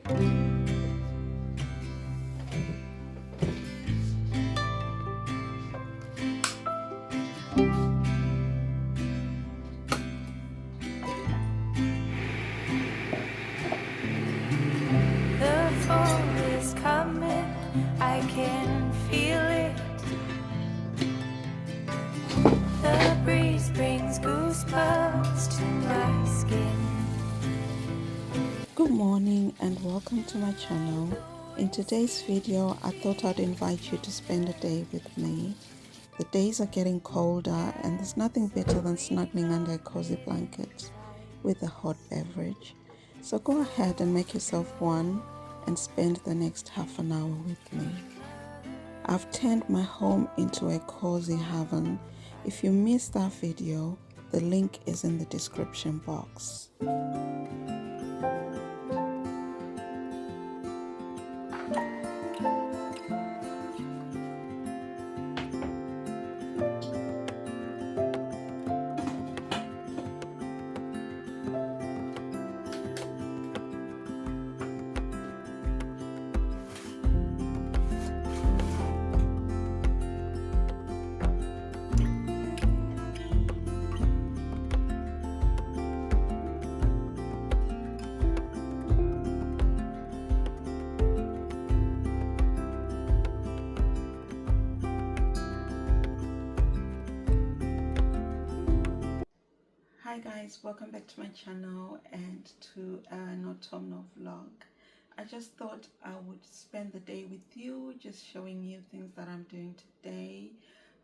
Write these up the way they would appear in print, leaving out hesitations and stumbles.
The fall is coming, I can feel it. The breeze brings goosebumps to my skin. Good morning and welcome to my channel. In today's video, I thought I'd invite you to spend a day with me. The days are getting colder and there's nothing better than snuggling under a cozy blanket with a hot beverage. So go ahead and make yourself one and spend the next half an hour with me. I've turned my home into a cozy haven. If you missed that video, the link is in the description box. Hi guys, welcome back to my channel and to an autumnal vlog. I just thought I would spend the day with you, just showing you things that I'm doing today.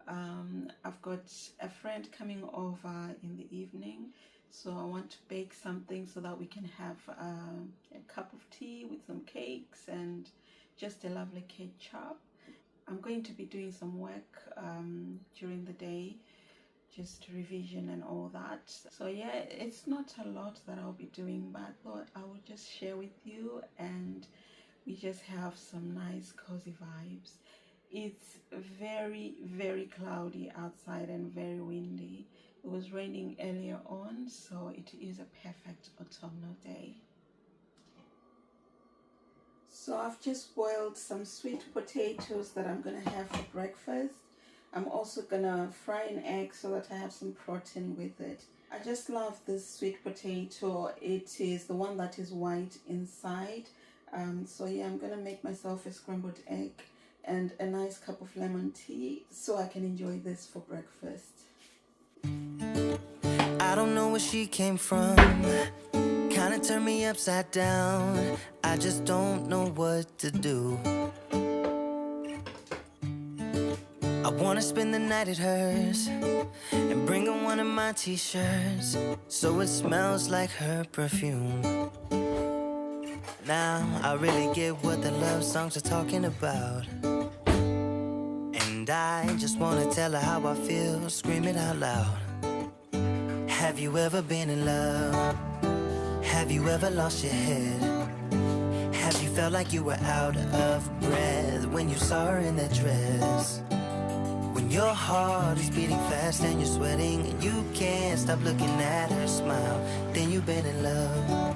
I've got a friend coming over in the evening, so I want to bake something so that we can have a cup of tea with some cakes and just a lovely cake chop. I'm going to be doing some work during the day, just revision and all that. So yeah, it's not a lot that I'll be doing, but I thought I would just share with you and we just have some nice cozy vibes. It's very cloudy outside and very windy. It was raining earlier on, so it is a perfect autumnal day. So I've just boiled some sweet potatoes that I'm gonna have for breakfast. I'm also gonna fry an egg so that I have some protein with it. I just love this sweet potato. It is the one that is white inside. So yeah, I'm gonna make myself a scrambled egg and a nice cup of lemon tea so I can enjoy this for breakfast. I don't know where she came from, kinda turned me upside down. I just don't know what to do. I wanna spend the night at hers and bring her one of my t-shirts so it smells like her perfume. Now I really get what the love songs are talking about, and I just wanna tell her how I feel, scream it out loud. Have you ever been in love? Have you ever lost your head? Have you felt like you were out of breath when you saw her in that dress? When your heart is beating fast and you're sweating and you can't stop looking at her smile, then you've been in love.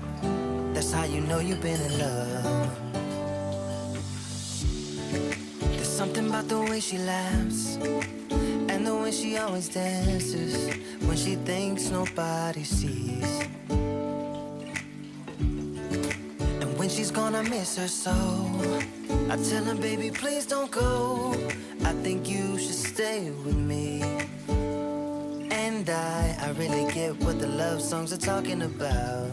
That's how you know you've been in love. There's something about the way she laughs and the way she always dances when she thinks nobody sees. And when she's gone, I miss her so. I tell her, baby, please don't go. I think you should stay with me. And I really get what the love songs are talking about.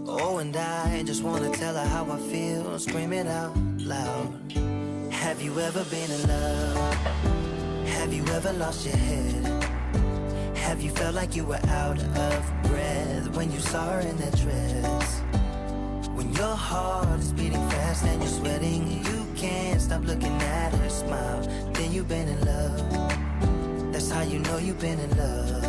Oh, and I just wanna tell her how I feel, scream it out loud. Have you ever been in love? Have you ever lost your head? Have you felt like you were out of breath when you saw her in that dress? When your heart is beating fast and you're sweating and you can't stop looking at her smile, then you've been in love. That's how you know you've been in love.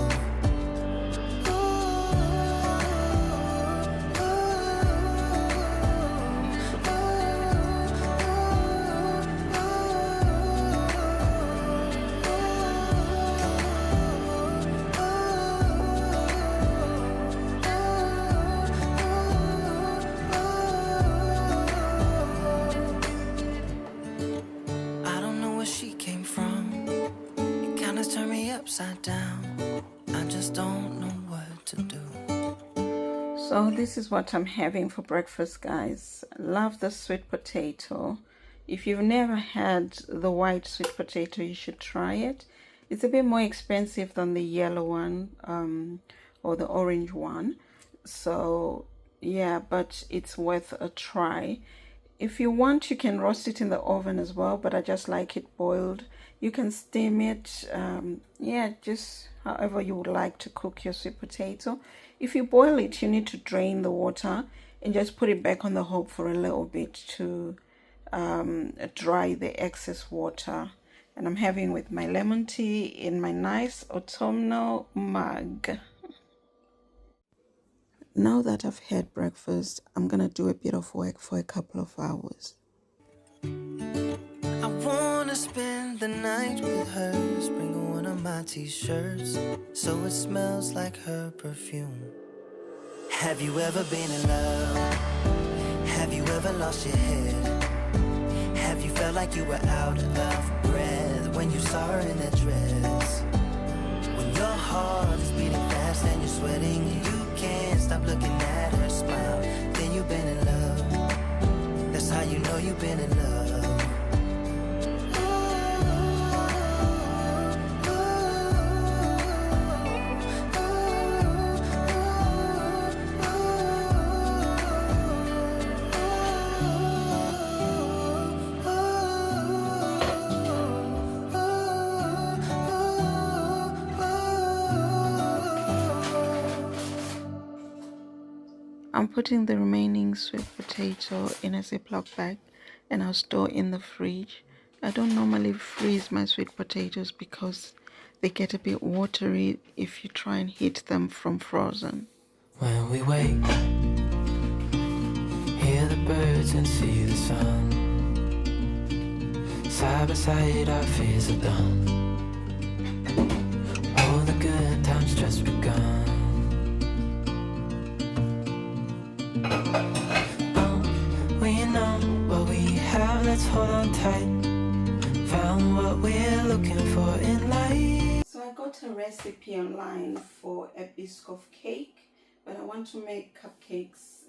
upside down. I just don't know what to do. So this is what I'm having for breakfast, guys. Love the sweet potato. If you've never had the white sweet potato, you should try it. It's a bit more expensive than the yellow one or the orange one. So yeah, but it's worth a try. If you want, you can roast it in the oven as well, but I just like it boiled. You can steam it, yeah, just however you would like to cook your sweet potato. If you boil it, you need to drain the water and just put it back on the hob for a little bit to dry the excess water. And I'm having with my lemon tea in my nice autumnal mug. Now that I've had breakfast, I'm gonna do a bit of work for a couple of hours. I wanna spend the night with her, sprinkle one of my t-shirts so it smells like her perfume. Have you ever been in love? Have you ever lost your head? Have you felt like you were out of breath when you saw her in that dress? When your heart is beating fast and you're sweating and you can't stop looking at her smile, then you've been in love. That's how you know you've been in love. I'm putting the remaining sweet potato in a Ziploc bag and I'll store in the fridge. I don't normally freeze my sweet potatoes because they get a bit watery if you try and heat them from frozen. When we wake, hear the birds and see the sun. Side by side our fears are done. All the good times just begun. We know what we have, let's hold on tight. Found what we're looking for in life. So I got a recipe online for a Biscoff cake, but I want to make cupcakes.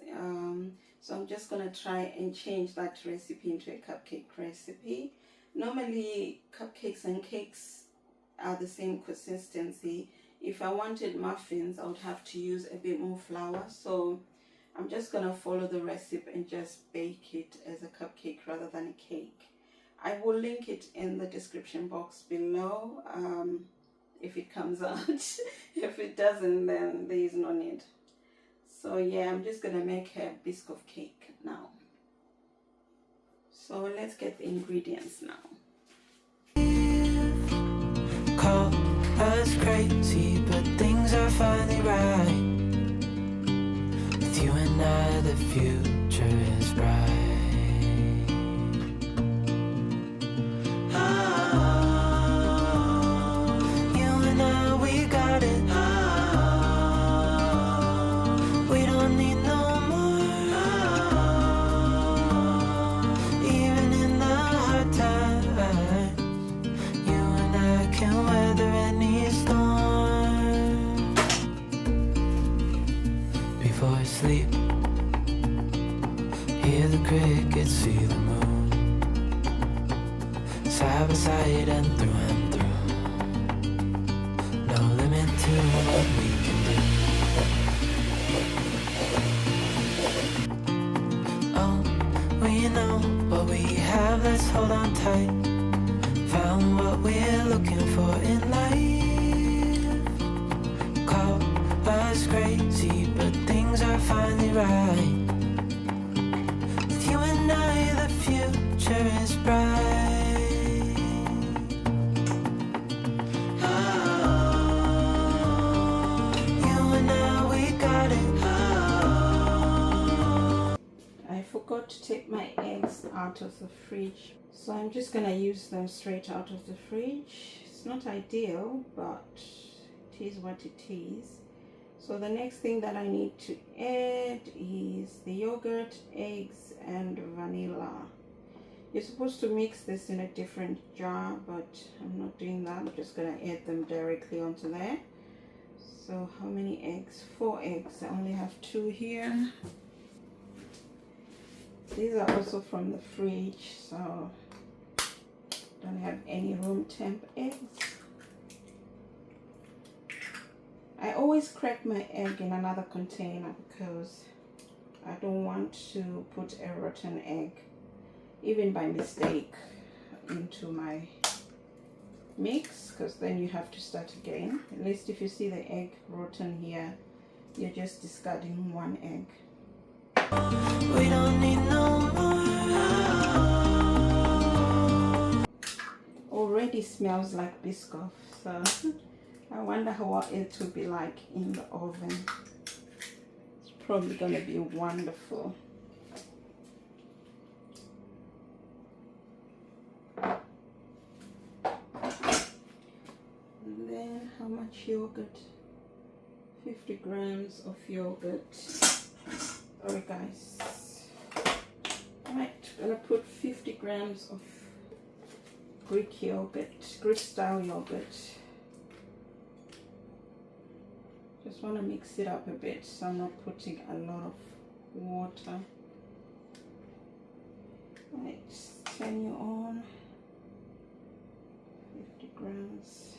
So I'm just gonna try and change that recipe into a cupcake recipe. Normally cupcakes and cakes are the same consistency. If I wanted muffins, I would have to use a bit more flour. So I'm just gonna follow the recipe and just bake it as a cupcake rather than a cake. I will link it in the description box below if it comes out. If it doesn't, then there is no need. So yeah, I'm just gonna make a Biscoff cake now. So let's get the ingredients now. Call us crazy, but things are finally right. With you and I, the future is bright. You and I, we got it. We don't need no more. Even in the hard times, you and I can weather any storm. Before I sleep, hear the crickets, see the moon. Side by side and through. No limit to what we can do. Oh, we know what we have, let's hold on tight. Found what we're looking for in life. Call us crazy, but things are finally right. With you and I, the future is bright. You and I, we got it. I forgot to take my eggs out of the fridge, so I'm just gonna use them straight out of the fridge. It's not ideal, but it is what it is. So the next thing that I need to add is the yogurt, eggs and vanilla. You're supposed to mix this in a different jar, but I'm not doing that. I'm just gonna add them directly onto there. So how many eggs? 4 eggs. I only have 2 here. These are also from the fridge, so don't have any room temp eggs. I always crack my egg in another container because I don't want to put a rotten egg, even by mistake, into my mix, because then you have to start again. At least if you see the egg rotten here, you're just discarding 1 egg. We don't need no more. Already smells like Biscoff, so I wonder what it will be like in the oven. It's probably gonna be wonderful. And then how much yogurt? 50 grams of yogurt. Sorry guys. Alright, gonna put 50 grams of Greek yogurt, Greek style yogurt. Just want to mix it up a bit, so I'm not putting a lot of water. Right, turn you on. 50 grams.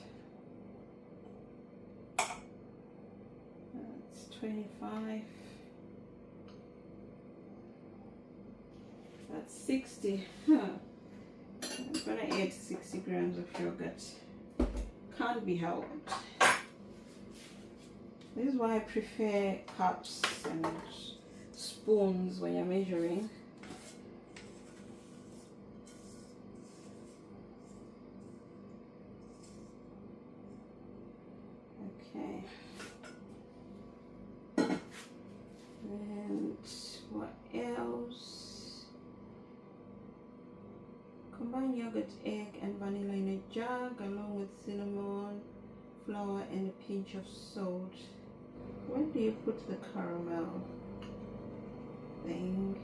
That's 25. That's 60. I'm gonna add 60 grams of yogurt. Can't be helped. This is why I prefer cups and spoons when you're measuring. Okay. And what else? Combine yogurt, egg, and vanilla in a jug along with cinnamon, flour, and a pinch of salt. Where do you put the caramel thing?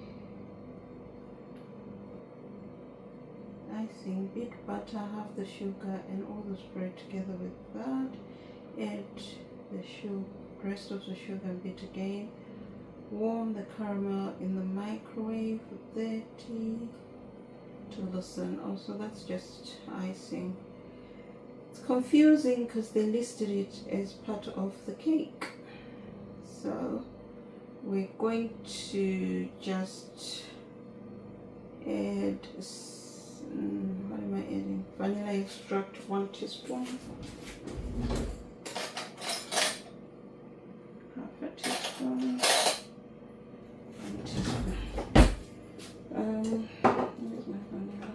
Icing, beat butter, half the sugar, and all the spread together with that. Add the rest of the sugar and beat again. Warm the caramel in the microwave for 30 to loosen. Also, that's just icing. It's confusing because they listed it as part of the cake. So we're going to just add, what am I adding? Vanilla extract, 1 teaspoon. Half a teaspoon. 1 teaspoon. Where's my vanilla?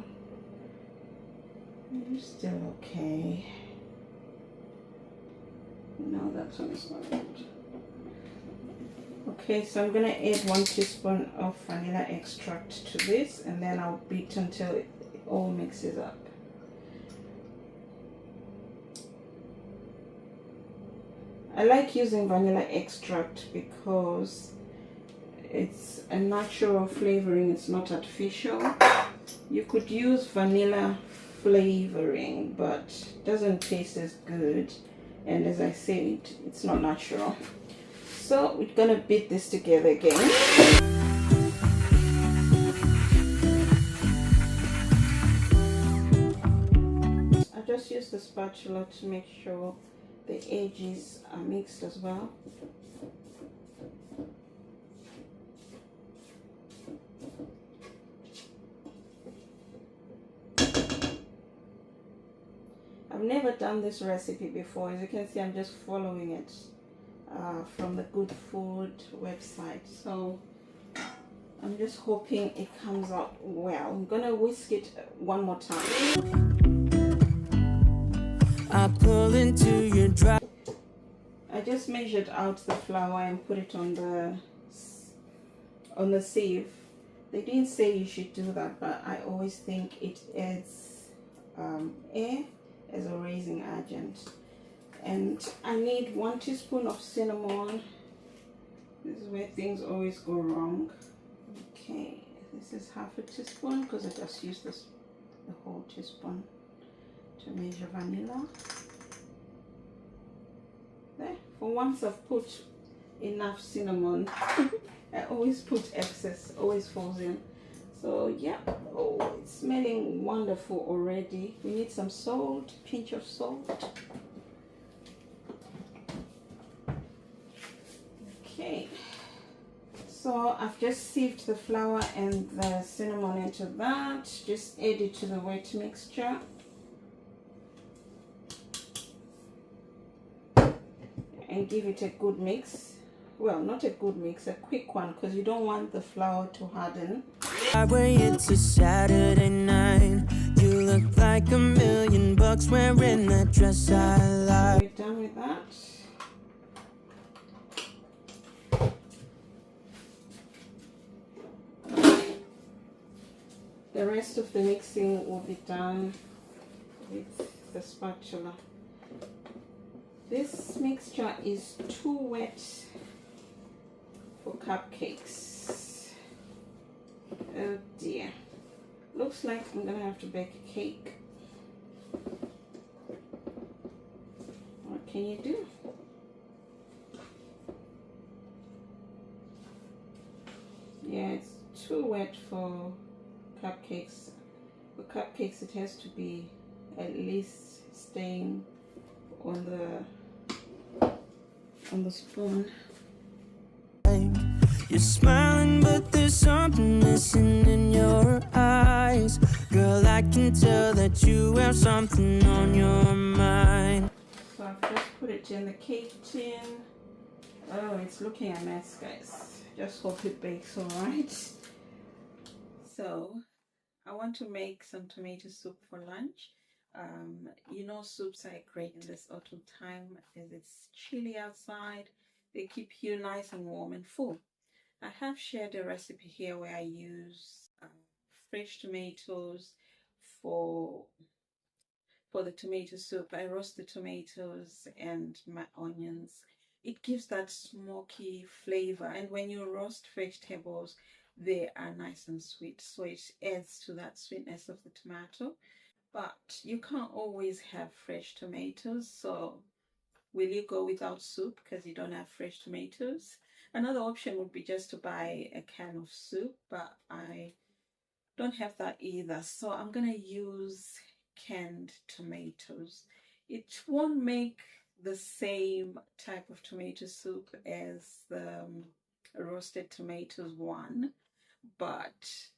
It's still okay. No, that one is not good. Okay, so I'm gonna add 1 teaspoon of vanilla extract to this, and then I'll beat until it all mixes up. I like using vanilla extract because it's a natural flavoring, it's not artificial. You could use vanilla flavoring, but it doesn't taste as good, and as I said, it's not natural. So we're gonna beat this together again. I just use the spatula to make sure the edges are mixed as well. I've never done this recipe before. As you can see, I'm just following it from the Good Food website, so I'm just hoping it comes out well. I'm gonna whisk it one more time. I pull into your drive. I just measured out the flour and put it on the sieve. They didn't say you should do that, but I always think it adds air as a raising agent. And I need 1 teaspoon of cinnamon. This is where things always go wrong. Okay, the This is half a teaspoon because I just used the whole teaspoon to measure vanilla. There, for once I've put enough cinnamon. I always put excess, always falls in. So yeah, oh, it's smelling wonderful already. We need some salt, pinch of salt. Okay, so I've just sieved the flour and the cinnamon into that. Just add it to the wet mixture. And give it a good mix. Well, not a good mix, a quick one, because you don't want the flour to harden. It's a Saturday night. You look like $1,000,000 wearing that dress I like. We're done with that. The rest of the mixing will be done with the spatula. This mixture is too wet for cupcakes. Oh dear. Looks like I'm gonna have to bake a cake. What can you do? Yeah, it's too wet for cupcakes. For cupcakes, it has to be at least staying on the spoon. You're smiling, but there's something missing in your eyes. Girl, I can tell that you have something on your mind. So I've just put it in the cake tin. Oh, it's looking a mess, guys. Just hope it bakes all right. So I want to make some tomato soup for lunch. You know, soups are great in this autumn time as it's chilly outside. They keep you nice and warm and full. I have shared a recipe here where I use fresh tomatoes for the tomato soup. I roast the tomatoes and my onions. It gives that smoky flavor, and when you roast vegetables, they are nice and sweet, so it adds to that sweetness of the tomato. But you can't always have fresh tomatoes, so will you go without soup because you don't have fresh tomatoes? Another option would be just to buy a can of soup, but I don't have that either, so I'm gonna use canned tomatoes. It won't make the same type of tomato soup as the roasted tomatoes one, but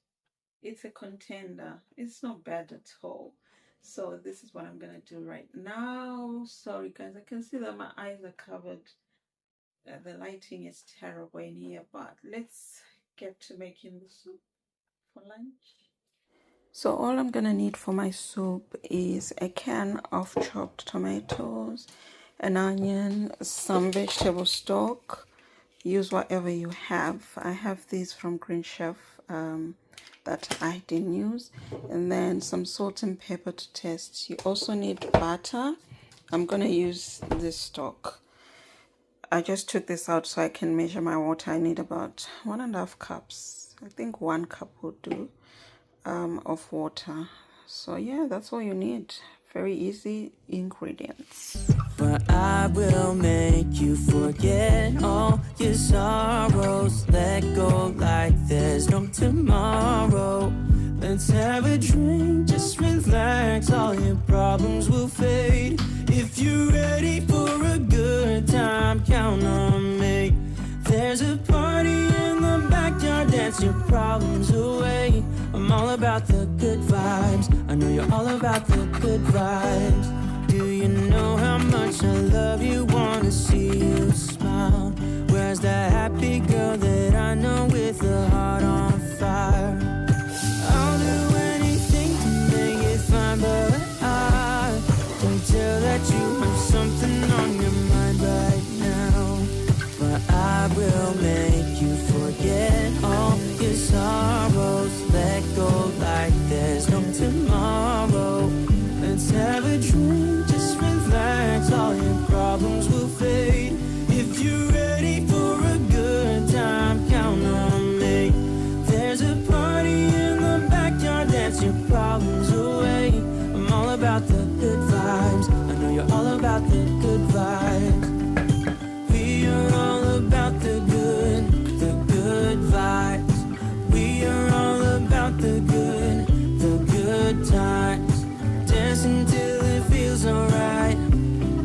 it's a contender. It's not bad at all. So this is what I'm gonna do right now. Sorry guys, I can see that my eyes are covered. The lighting is terrible in here, but let's get to making the soup for lunch. So all I'm gonna need for my soup is a can of chopped tomatoes, an onion, some vegetable stock. Use whatever you have. I have these from Green Chef that I didn't use, and then some salt and pepper to taste. You also need butter. I'm gonna use this stock. I just took this out so I can measure my water. I need about 1.5 cups. I think 1 cup will do of water. So yeah, that's all you need. Very easy ingredients. But I will make you forget all your sorrows. Let go like there's no tomorrow. Let's have a drink, just relax. All your problems will fade. If you're ready for a good time, count on me. There's a party in the backyard, dance your problems away. I'm all about the good vibes. I know you're all about the good vibes. Do you know how much I love you? Wanna see you smile. Where's that happy girl that I know with a heart on fire? I'll do anything to make it fine, but I can tell that you have something on your mind right now. But I will make you forget all your sorrows. Let go like there's no tomorrow. Let's have a drink, just relax. All your problems will fade. If you're ready for a good time, count on me. party in the backyard, dance your problems away. I'm all about the good vibes. I know you're all about the good vibes. We are all about the good vibes. We are all about the good times. Dancing till it feels alright.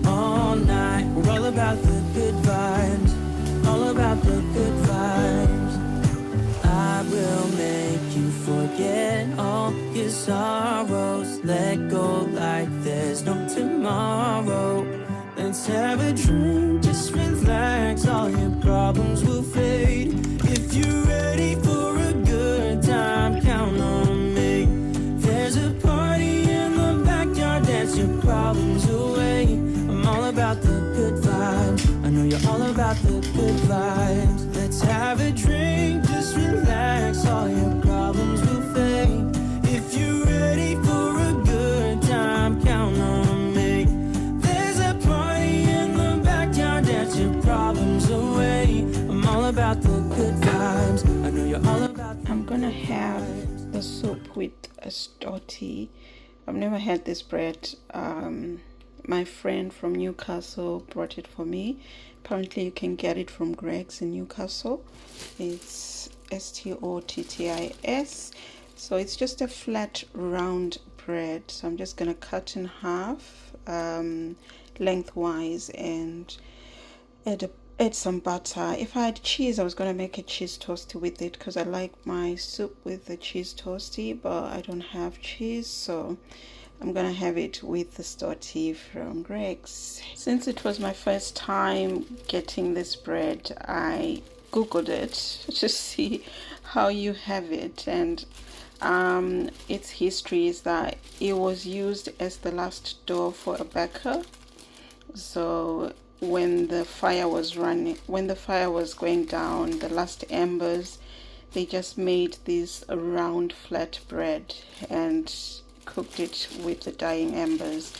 All night, we're all about the good vibes. All about the good vibes. I will make you forget all your sorrows. Let go like there's no tomorrow. Let's have a drink, just relax. All your problems will fade. If you're ready for a good time, count on me. There's a party in the backyard, dance your problems away. I'm all about the good vibes. I know you're all about the good vibes. Let's have a drink, just relax. All your problems will fade. If you're ready for a good time, count on me. There's a party in the backyard, dance your problems away. I'm all about the good vibes. I know you're all about the I'm gonna have the soup with a stoti. I've never had this bread. My friend from Newcastle brought it for me. Apparently you can get it from Greg's in Newcastle. It's STOTTIS. So it's just a flat round bread. So I'm just gonna cut in half lengthwise and add some butter. If I had cheese, I was gonna make a cheese toasty with it because I like my soup with the cheese toasty, but I don't have cheese, so I'm gonna have it with the stoti from Greg's. Since it was my first time getting this bread, I googled it to see how you have it, and its history is that it was used as the last dough for a baker. So when the fire was going down, the last embers, they just made this round flat bread and cooked it with the dying embers,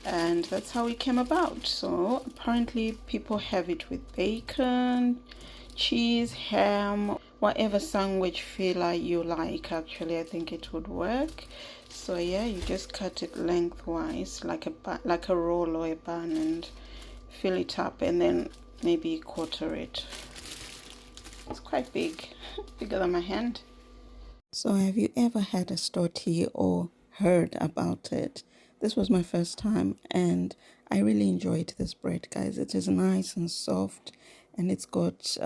and that's how it came about. So apparently people have it with bacon, cheese, ham, whatever sandwich filler you like. Actually, I think it would work. So yeah, you just cut it lengthwise like a roll or a bun and fill it up, and then maybe quarter it. It's quite big, bigger than my hand. So have you ever had a stoti or heard about it? This was my first time and I really enjoyed this bread, guys. It is nice and soft, and it's got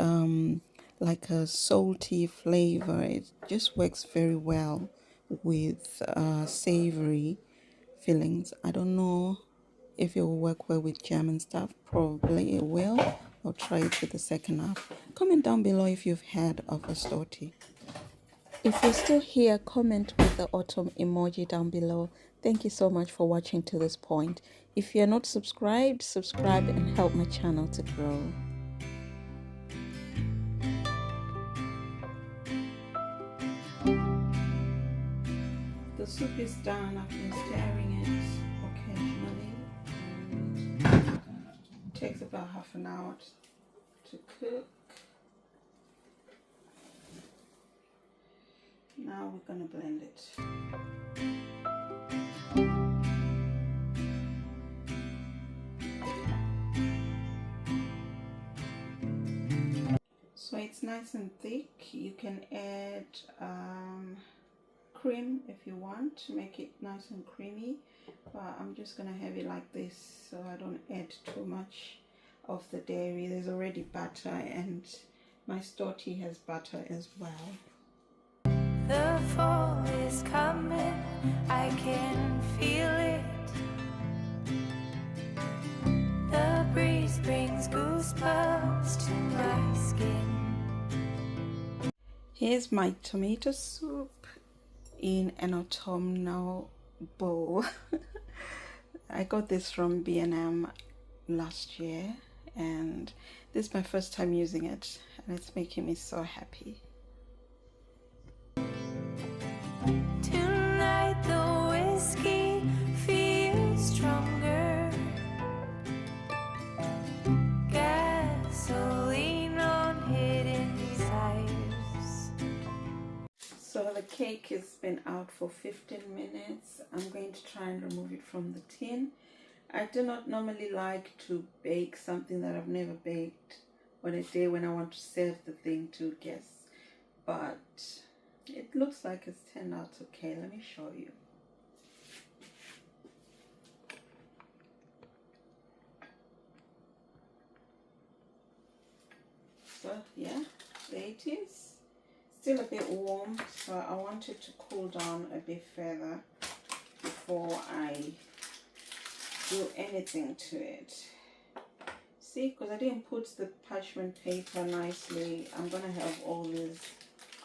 like a salty flavor. It just works very well with savory fillings. I don't know if it will work well with jam and stuff. Probably it will. I'll try it with the second half. Comment down below if you've had of a stoti. If you're still here, comment with the autumn emoji down below. Thank you so much for watching to this point. If you're not subscribed, subscribe and help my channel to grow. The soup is done. I've been stirring it occasionally. It takes about half an hour to cook. Now we're going to blend it. So it's nice and thick. You can add cream if you want to make it nice and creamy, but I'm just going to have it like this so I don't add too much of the dairy. There's already butter and my stoti has butter as well. The fall is coming, I can feel it. The breeze brings goosebumps to my skin. Here's my tomato soup in an autumnal bowl. I got this from B&M last year, and this is my first time using it, and it's making me so happy. Tonight the whiskey feels stronger. Gasoline on hidden desires. So the cake has been out for 15 minutes. I'm going to try and remove it from the tin. I do not normally like to bake something that I've never baked on a day when I want to serve the thing to guests, but it looks like it's turned out okay. Let me show you. So yeah, there it is. Still a bit warm, so I want it to cool down a bit further before I do anything to it. See, because I didn't put the parchment paper nicely, I'm gonna have all these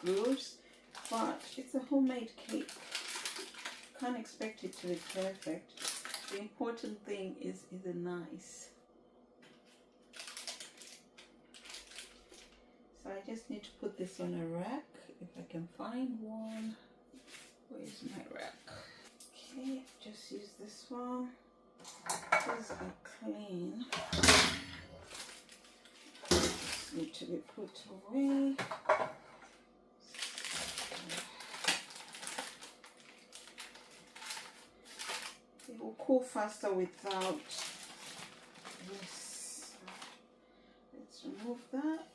grooves, but it's a homemade cake. Can't expect it to be perfect. The important thing is it nice? So I just need to put this on a rack, if I can find one. Where's my rack? Okay, just use this one. These are clean. Just need to be put away. It will cool faster without this. Let's remove that.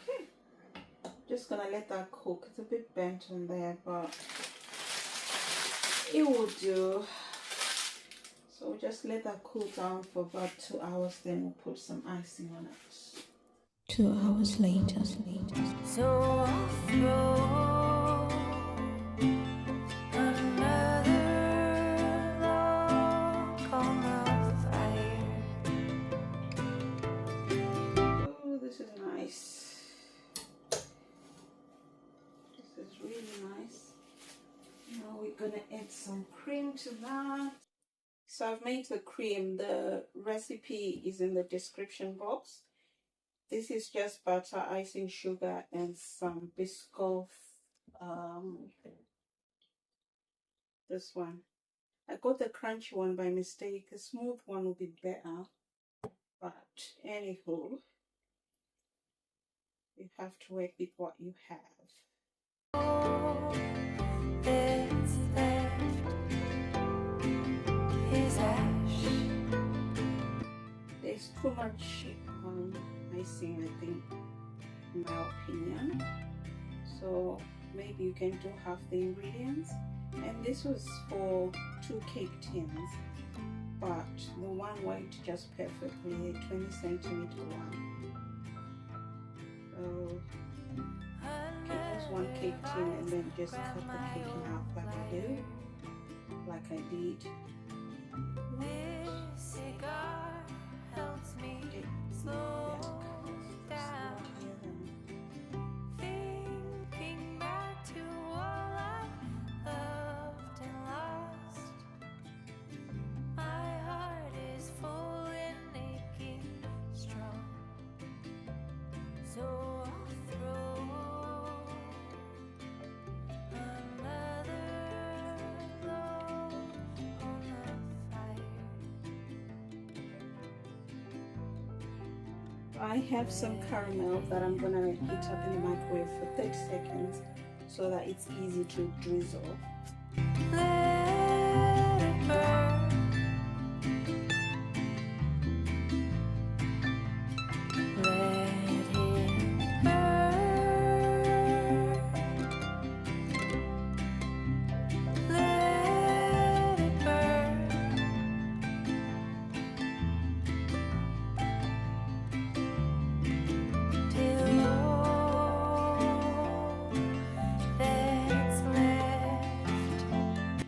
Okay, just gonna let that cook. It's a bit bent on there, but it will do. So we'll just let that cool down for about 2 hours, then we'll put some icing on it. 2 hours later. So I'll throw another log on the fire. Oh, this is nice. This is really nice. Now we're gonna add some cream to that. So I've made the cream. The recipe is in the description box. This is just butter, icing, sugar, and some Biscoff. This one. I got the crunchy one by mistake. The smooth one will be better. But anywho, you have to work with what you have. That's left is ash. There's too much icing, I think, in my opinion. So maybe you can do half the ingredients. And this was for 2 cake tins, but the one worked just perfectly, 20 centimeter one. So use 1 cake tin and then just cut the cake in half like I do, like I did. This cigar helps me slow down. Thinking back to all I loved and lost. My heart is full and aching strong. So I'll throw another log on the fire. I have some caramel that I'm gonna heat up in the microwave for 30 seconds so that it's easy to drizzle. Let it burn. Let it burn. Let it burn. Till all that's left.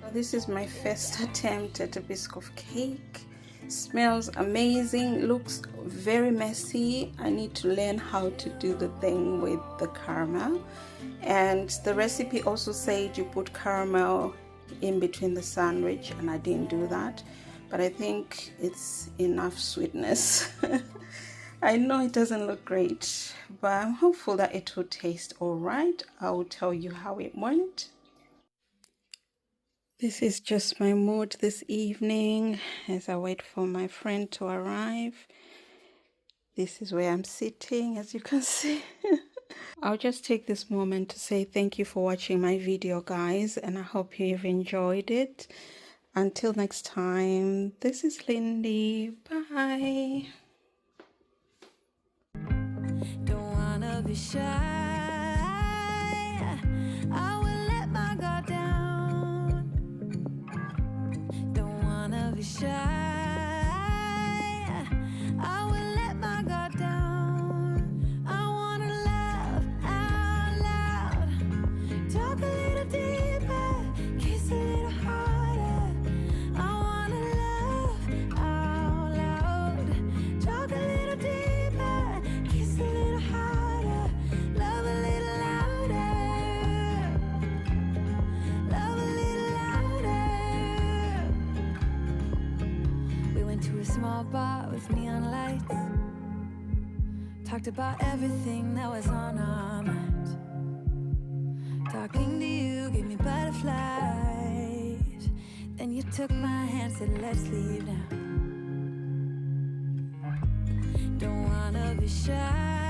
So this is my first attempt at a Biscoff cake. Smells amazing, looks very messy. I need to learn how to do the thing with the caramel. And the recipe also said you put caramel in between the sandwich, and I didn't do that. But I think it's enough sweetness. I know it doesn't look great, but I'm hopeful that it will taste all right. I will tell you how it went. This is just my mood this evening as I wait for my friend to arrive. This is where I'm sitting, as you can see. I'll just take this moment to say thank you for watching my video, guys, and I hope you've enjoyed it. Until next time, this is Lindy. Bye. Don't wanna be shy. I will let my guard down. Don't wanna be shy. I will let my guard down. I wanna laugh out loud. Talk a little deeper. Kiss a little harder. I wanna laugh out loud. Talk a little deeper. Kiss a little harder. Love a little louder. Love a little louder. We went to a small bar with neon lights. Talked about everything that was on our minds. Talking to you gave me butterflies. Then you took my hand, said let's leave now. Don't wanna be shy.